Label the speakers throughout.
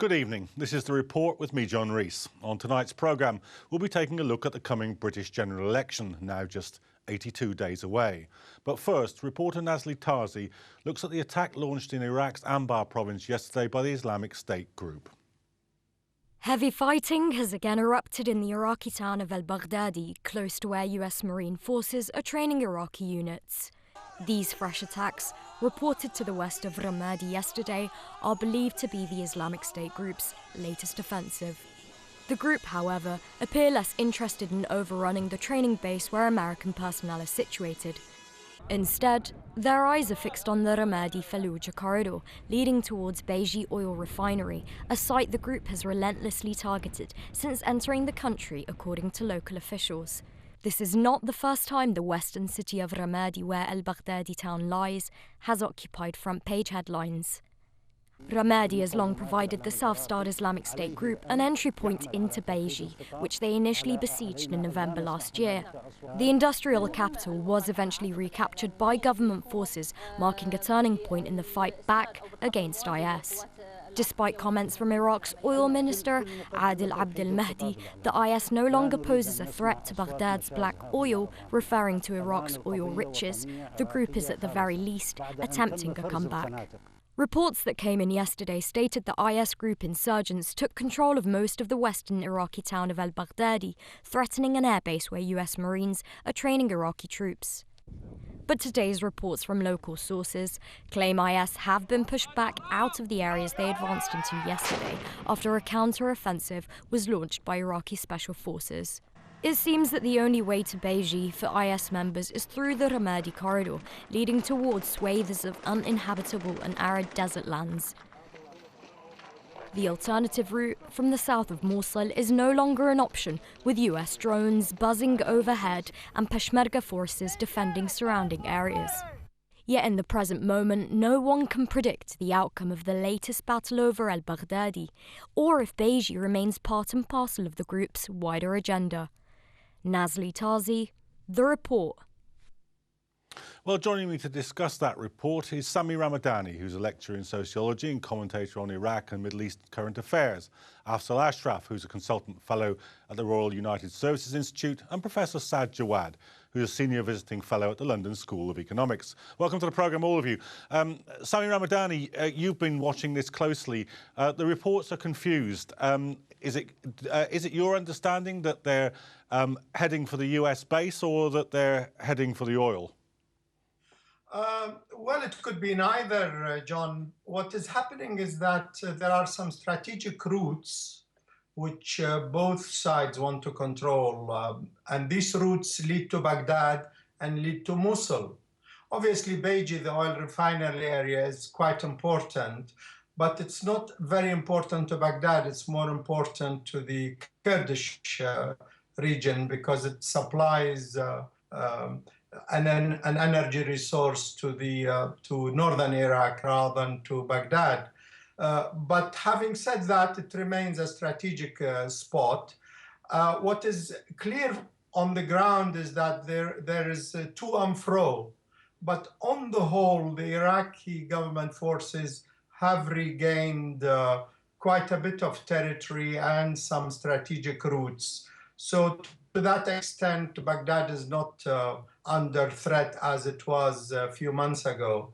Speaker 1: Good evening. This is The Report with me, John Rees. On tonight's programme, we'll be taking a look at the coming British general election, now just 82 days away. But first, reporter Nazli Tarzi looks at the attack launched in Iraq's Anbar province yesterday by the Islamic State group.
Speaker 2: Heavy fighting has again erupted in the Iraqi town of al-Baghdadi, close to where US Marine forces are training Iraqi units. These fresh attacks, reported to the west of Ramadi yesterday, are believed to be the Islamic State group's latest offensive. The group, however, appear less interested in overrunning the training base where American personnel is situated. Instead, their eyes are fixed on the Ramadi-Fallujah corridor, leading towards Beji oil refinery, a site the group has relentlessly targeted since entering the country, according to local officials. This is not the first time the western city of Ramadi, where al-Baghdadi town lies, has occupied front-page headlines. Ramadi has long provided the self-styled Islamic State group an entry point into Beji, which they initially besieged in November last year. The industrial capital was eventually recaptured by government forces, marking a turning point in the fight back against IS. Despite comments from Iraq's oil minister, Adil Abdel Mahdi, the IS no longer poses a threat to Baghdad's black oil, referring to Iraq's oil riches. The group is at the very least attempting a comeback. Reports that came in yesterday stated the IS group insurgents took control of most of the western Iraqi town of al-Baghdadi, threatening an airbase where US Marines are training Iraqi troops. But today's reports from local sources claim IS have been pushed back out of the areas they advanced into yesterday after a counter-offensive was launched by Iraqi special forces. It seems that the only way to Beji for IS members is through the Ramadi corridor, leading towards swathes of uninhabitable and arid desert lands. The alternative route from the south of Mosul is no longer an option, with US drones buzzing overhead and Peshmerga forces defending surrounding areas. Yet in the present moment, no one can predict the outcome of the latest battle over al-Baghdadi, or if Beji remains part and parcel of the group's wider agenda. Nazli Tarzi, The Report.
Speaker 1: Well, joining me to discuss that report is Sami Ramadani, who's a lecturer in sociology and commentator on Iraq and Middle East current affairs, Afzal Ashraf, who's a consultant fellow at the Royal United Services Institute, and Professor Saad Jawad, who's a senior visiting fellow at the London School of Economics. Welcome to the programme, all of you. Sami Ramadani, you've been watching this closely. The reports are confused. Is it your understanding that they're heading for the US base or that they're heading for the oil?
Speaker 3: Well, it could be neither, John. What is happening is that there are some strategic routes which both sides want to control. And these routes lead to Baghdad and lead to Mosul. Obviously, Beji, the oil refinery area, is quite important, but it's not very important to Baghdad. It's more important to the Kurdish region because it supplies an energy resource to northern Iraq rather than to Baghdad. But having said that, it remains a strategic spot. What is clear on the ground is that there is to and fro. But on the whole, the Iraqi government forces have regained quite a bit of territory and some strategic routes. So to that extent, Baghdad is not under threat as it was a few months ago.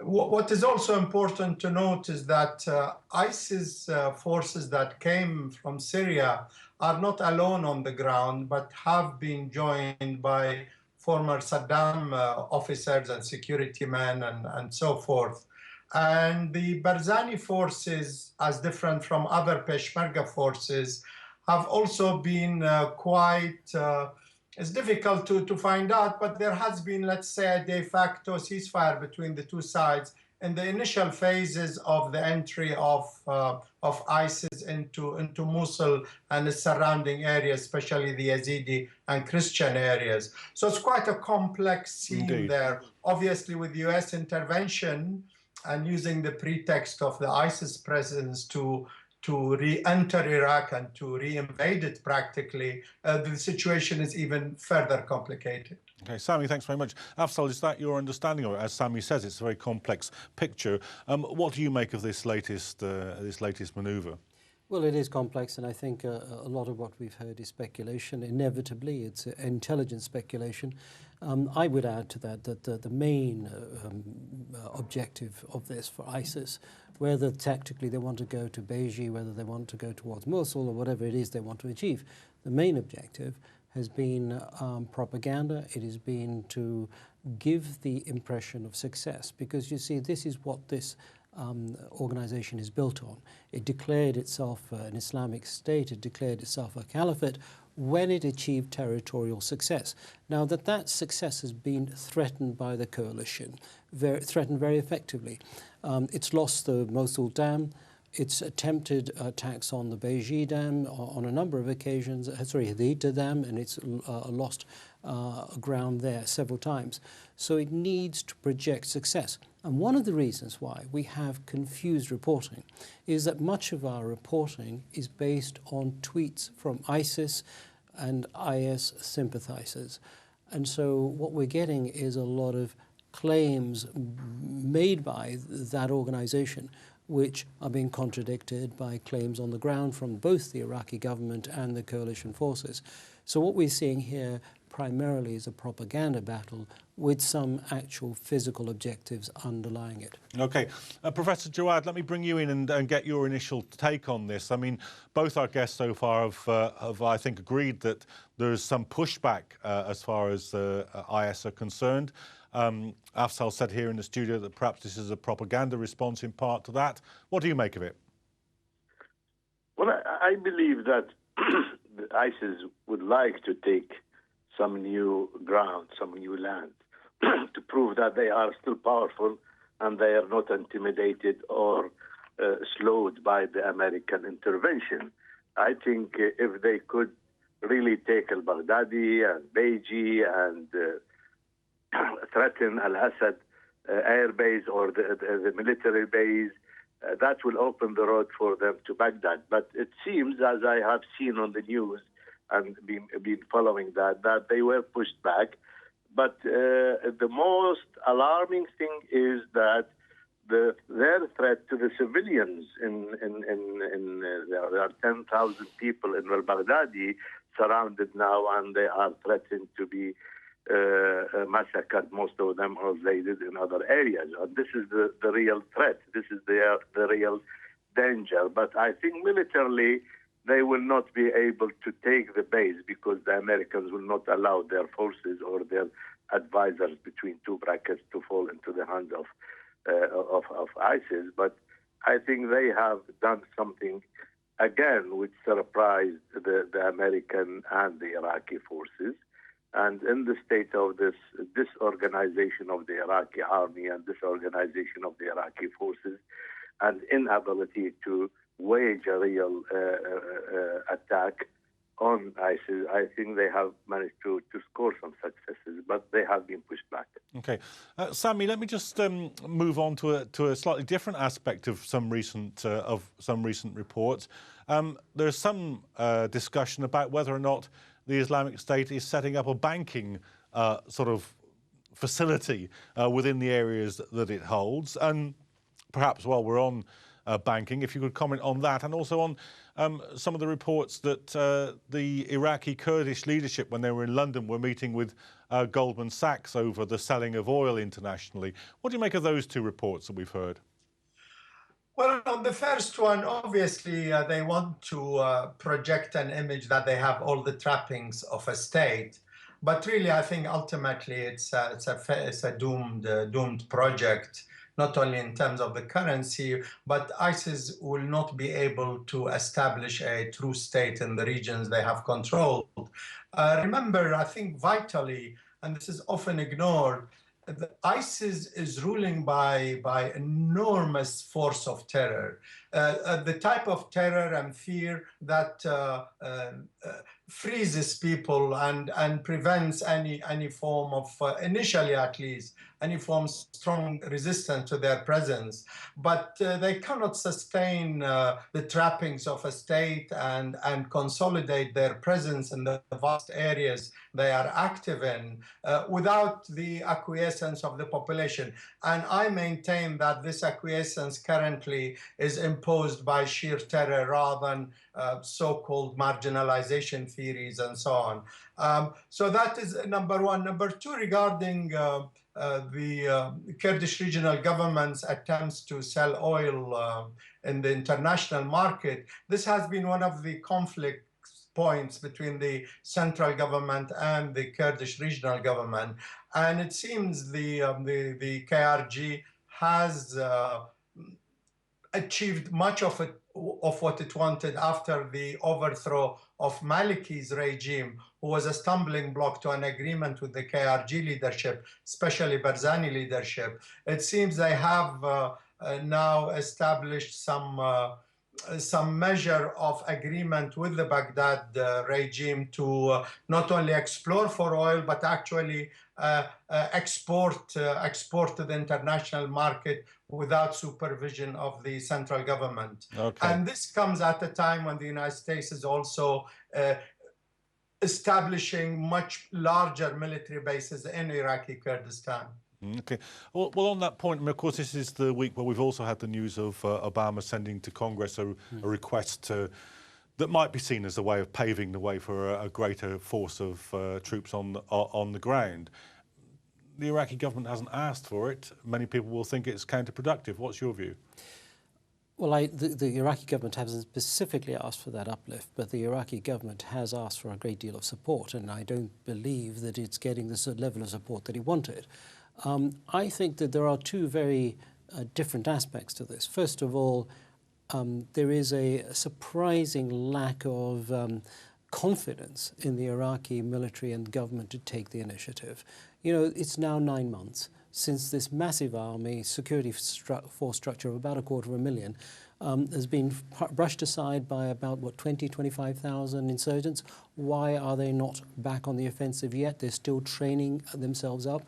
Speaker 3: What is also important to note is that ISIS forces that came from Syria are not alone on the ground, but have been joined by former Saddam officers and security men and so forth. And the Barzani forces, as different from other Peshmerga forces, have also been quite, it's difficult to find out, but there has been, let's say, a de facto ceasefire between the two sides in the initial phases of the entry of ISIS into Mosul and its surrounding areas, especially the Yazidi and Christian areas. So it's quite a complex scene. Indeed. There. Obviously, with US intervention and using the pretext of the ISIS presence to to re-enter Iraq and to re-invade it practically, the situation is even further complicated.
Speaker 1: Okay, Sami, thanks very much. Afzal, is that your understanding of it? As Sami says, it's a very complex picture. What do you make of this latest manoeuvre?
Speaker 4: Well, it is complex, and I think a lot of what we've heard is speculation. Inevitably, it's intelligent speculation. I would add to that the main objective of this for ISIS, whether tactically they want to go to Beiji, whether they want to go towards Mosul, or whatever it is they want to achieve, the main objective has been propaganda. It has been to give the impression of success, because you see, this is what this organization is built on. It declared itself an Islamic State, it declared itself a caliphate when it achieved territorial success. Now that success has been threatened by the coalition, threatened very effectively. It's lost the Mosul Dam, it's attempted attacks on the Beiji Dam on a number of occasions, the Idda Dam, and it's lost ground there several times. So it needs to project success. And one of the reasons why we have confused reporting is that much of our reporting is based on tweets from ISIS and IS sympathizers. And so what we're getting is a lot of claims made by that organization which are being contradicted by claims on the ground from both the Iraqi government and the coalition forces. So what we're seeing here primarily is a propaganda battle with some actual physical objectives underlying it.
Speaker 1: Okay. Professor Jawad, let me bring you in and get your initial take on this. I mean, both our guests so far have I think, agreed that there's some pushback as far as IS are concerned. Afzal said here in the studio that perhaps this is a propaganda response in part to that. What do you make of it?
Speaker 5: Well, I believe that ISIS would like to take some new ground, some new land, to prove that they are still powerful and they are not intimidated or slowed by the American intervention. I think if they could really take al-Baghdadi and Beiji and threaten al-Assad air base or the military base, that will open the road for them to Baghdad. But it seems, as I have seen on the news and been following that they were pushed back. But the most alarming thing is that their threat to the civilians there are 10,000 people in al-Baghdadi surrounded now, and they are threatened to be massacred, most of them, as they did in other areas. And this is the real threat. This is the real danger. But I think militarily, they will not be able to take the base because the Americans will not allow their forces or their advisors, between two brackets, to fall into the hands of ISIS. But I think they have done something, again, which surprised the American and the Iraqi forces. And in the state of this disorganization of the Iraqi army and disorganization of the Iraqi forces and inability to wage a real attack on ISIS, I think they have managed to score some successes, but they have been pushed back.
Speaker 1: Okay. Sami, let me just move on to a slightly different aspect of some recent reports. There's some discussion about whether or not the Islamic State is setting up a banking sort of facility within the areas that it holds. And perhaps while we're on banking, if you could comment on that, and also on some of the reports that the Iraqi Kurdish leadership, when they were in London, were meeting with Goldman Sachs over the selling of oil internationally. What do you make of those two reports that we've heard?
Speaker 3: Well, on the first one, obviously, they want to project an image that they have all the trappings of a state. But really, I think ultimately it's a doomed project, not only in terms of the currency, but ISIS will not be able to establish a true state in the regions they have controlled. Remember, I think vitally, and this is often ignored, ISIS is ruling by enormous force of terror. the type of terror and fear that freezes people and prevents any form of, initially at least, any form of strong resistance to their presence. But they cannot sustain the trappings of a state and consolidate their presence in the vast areas they are active in without the acquiescence of the population. And I maintain that this acquiescence currently is imposed by sheer terror rather than so-called marginalization theories and so on. So that is number one. Number two, regarding the Kurdish regional government's attempts to sell oil in the international market, this has been one of the conflict points between the central government and the Kurdish regional government. And it seems the KRG has achieved much of what it wanted after the overthrow of Maliki's regime, who was a stumbling block to an agreement with the KRG leadership, especially Barzani leadership. It seems they have now established some measure of agreement with the Baghdad regime to not only explore for oil, but actually export to the international market without supervision of the central government.
Speaker 1: Okay.
Speaker 3: And this comes at a time when the United States is also establishing much larger military bases in Iraqi Kurdistan.
Speaker 1: Okay. Well, on that point, of course, this is the week where we've also had the news of Obama sending to Congress a request that might be seen as a way of paving the way for a greater force of troops on the ground. The Iraqi government hasn't asked for it. Many people will think it's counterproductive. What's your view?
Speaker 4: Well, the Iraqi government hasn't specifically asked for that uplift, but the Iraqi government has asked for a great deal of support, and I don't believe that it's getting the level of support that it wanted. I think that there are two very different aspects to this. First of all, there is a surprising lack of confidence in the Iraqi military and government to take the initiative. You know, it's now 9 months since this massive army, security force structure of about 250,000 has been brushed aside by about, 25,000 insurgents. Why are they not back on the offensive yet? They're still training themselves up.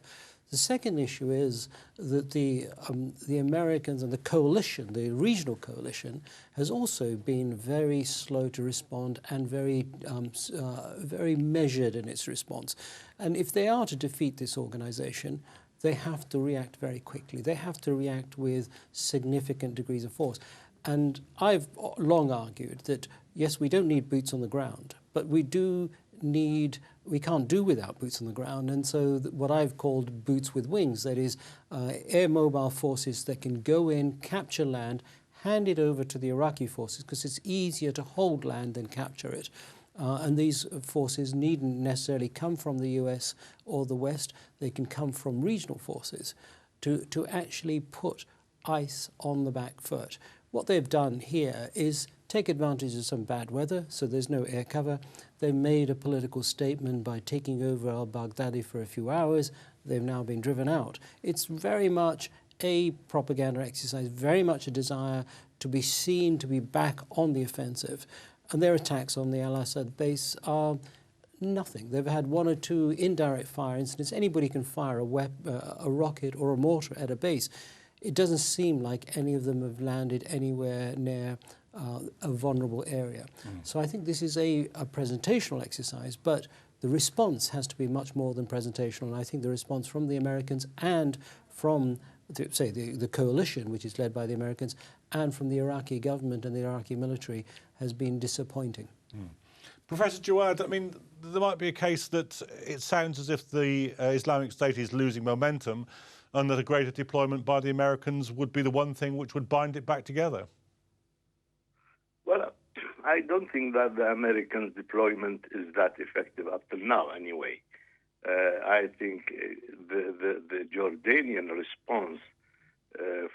Speaker 4: The second issue is that the Americans and the coalition, the regional coalition, has also been very slow to respond and very measured in its response. And if they are to defeat this organization, they have to react very quickly. They have to react with significant degrees of force. And I've long argued that, yes, we don't need boots on the ground, but we can't do without boots on the ground. And so what I've called boots with wings, that is air mobile forces that can go in, capture land, hand it over to the Iraqi forces, because it's easier to hold land than capture it. And these forces needn't necessarily come from the US or the West. They can come from regional forces to actually put ICE on the back foot. What they've done here is take advantage of some bad weather, so there's no air cover. They made a political statement by taking over al-Baghdadi for a few hours. They've now been driven out. It's very much a propaganda exercise, very much a desire to be seen to be back on the offensive. And their attacks on the al-Assad base are nothing. They've had 1 or 2 indirect fire incidents. Anybody can fire a rocket or a mortar at a base. It doesn't seem like any of them have landed anywhere near a vulnerable area. So I think this is a presentational exercise, but the response has to be much more than presentational. And I think the response from the Americans and from, the coalition, which is led by the Americans, and from the Iraqi government and the Iraqi military has been disappointing.
Speaker 1: Professor Jawad, I mean, there might be a case that it sounds as if the Islamic State is losing momentum and that a greater deployment by the Americans would be the one thing which would bind it back together.
Speaker 5: Well, I don't think that the American deployment is that effective up till now anyway. I think the Jordanian response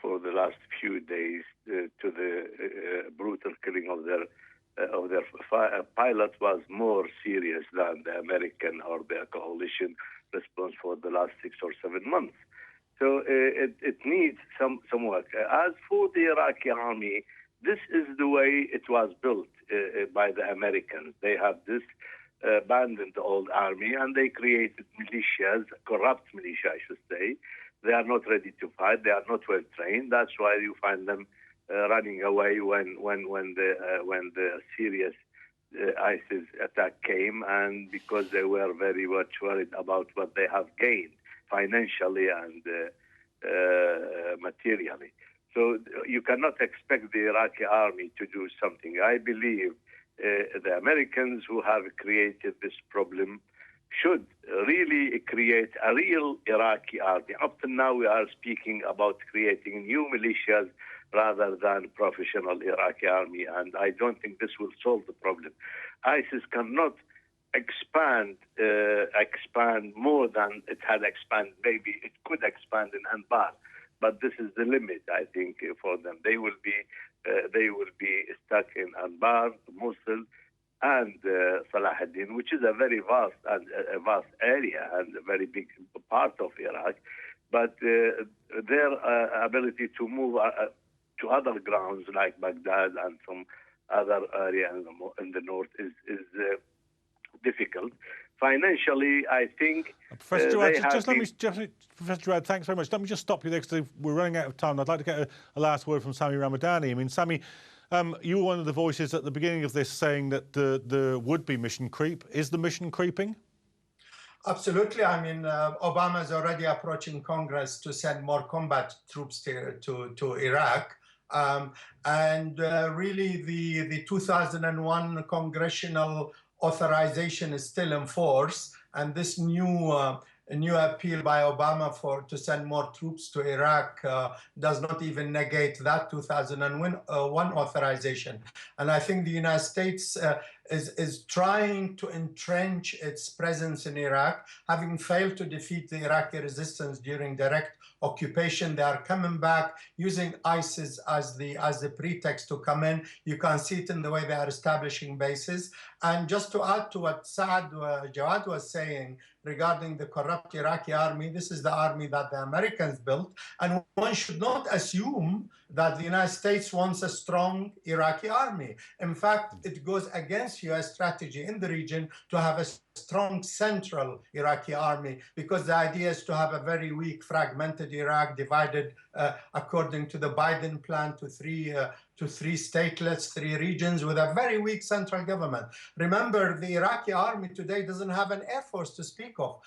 Speaker 5: for the last few days to the brutal killing of their pilot was more serious than the American or the coalition response for the last 6 or 7 months. So it needs some work. As for the Iraqi army, This is the way it was built by the Americans. They have this abandoned old army, and they created militias, corrupt militia, I should say. They are not ready to fight. They are not well trained. That's why you find them running away when the serious ISIS attack came, and because they were very much worried about what they have gained financially and materially. So you cannot expect the Iraqi army to do something. I believe the Americans who have created this problem should really create a real Iraqi army. Up to now, we are speaking about creating new militias rather than professional Iraqi army, and I don't think this will solve the problem. ISIS cannot expand more than it had expanded. Maybe it could expand in Anbar, but this is the limit, I think, for them. They will be stuck in Anbar, Mosul, and Salahuddin, which is a very vast area and a very big part of Iraq. But their ability to move to other grounds like Baghdad and some other area in the north is difficult. Financially, I think
Speaker 1: Professor Jawad, Professor Jawad, thanks very much. Let me just stop you there because we're running out of time. I'd like to get a last word from Sami Ramadani. I mean, Sami, you were one of the voices at the beginning of this saying that there would be mission creep. Is the mission creeping?
Speaker 3: Absolutely. I mean, Obama is already approaching Congress to send more combat troops to Iraq. Really, the 2001 congressional authorization is still in force, and this new appeal by Obama to send more troops to Iraq does not even negate that 2001 authorization. And I think the United States is trying to entrench its presence in Iraq. Having failed to defeat the Iraqi resistance during direct occupation, they are coming back using ISIS as the pretext to come in. You can see it in the way they are establishing bases. And just to add to what Saad Jawad was saying regarding the corrupt Iraqi army, this is the army that the Americans built. And one should not assume that the United States wants a strong Iraqi army. In fact, it goes against U.S. strategy in the region to have a strong central Iraqi army, because the idea is to have a very weak, fragmented Iraq divided according to the Biden plan to three statelets, 3 regions with a very weak central government. Remember, the Iraqi army today doesn't have an air force to speak of.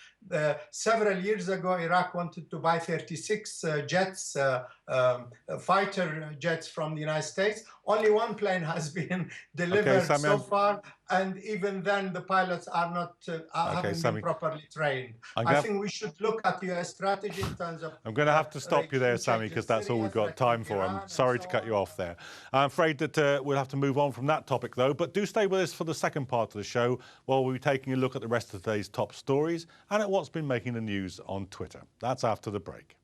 Speaker 3: Several years ago, Iraq wanted to buy 36 jets, fighter jets from the United States. Only one plane has been delivered so far, and even then the pilots are not haven't been properly trained. I think we should look at the US strategy in terms of...
Speaker 1: I'm going to have to stop you there, Sami, because that's all we've got time for. I'm sorry to cut you off there. I'm afraid that we'll have to move on from that topic, though. But do stay with us for the second part of the show, while we'll be taking a look at the rest of today's top stories and at what's been making the news on Twitter. That's after the break.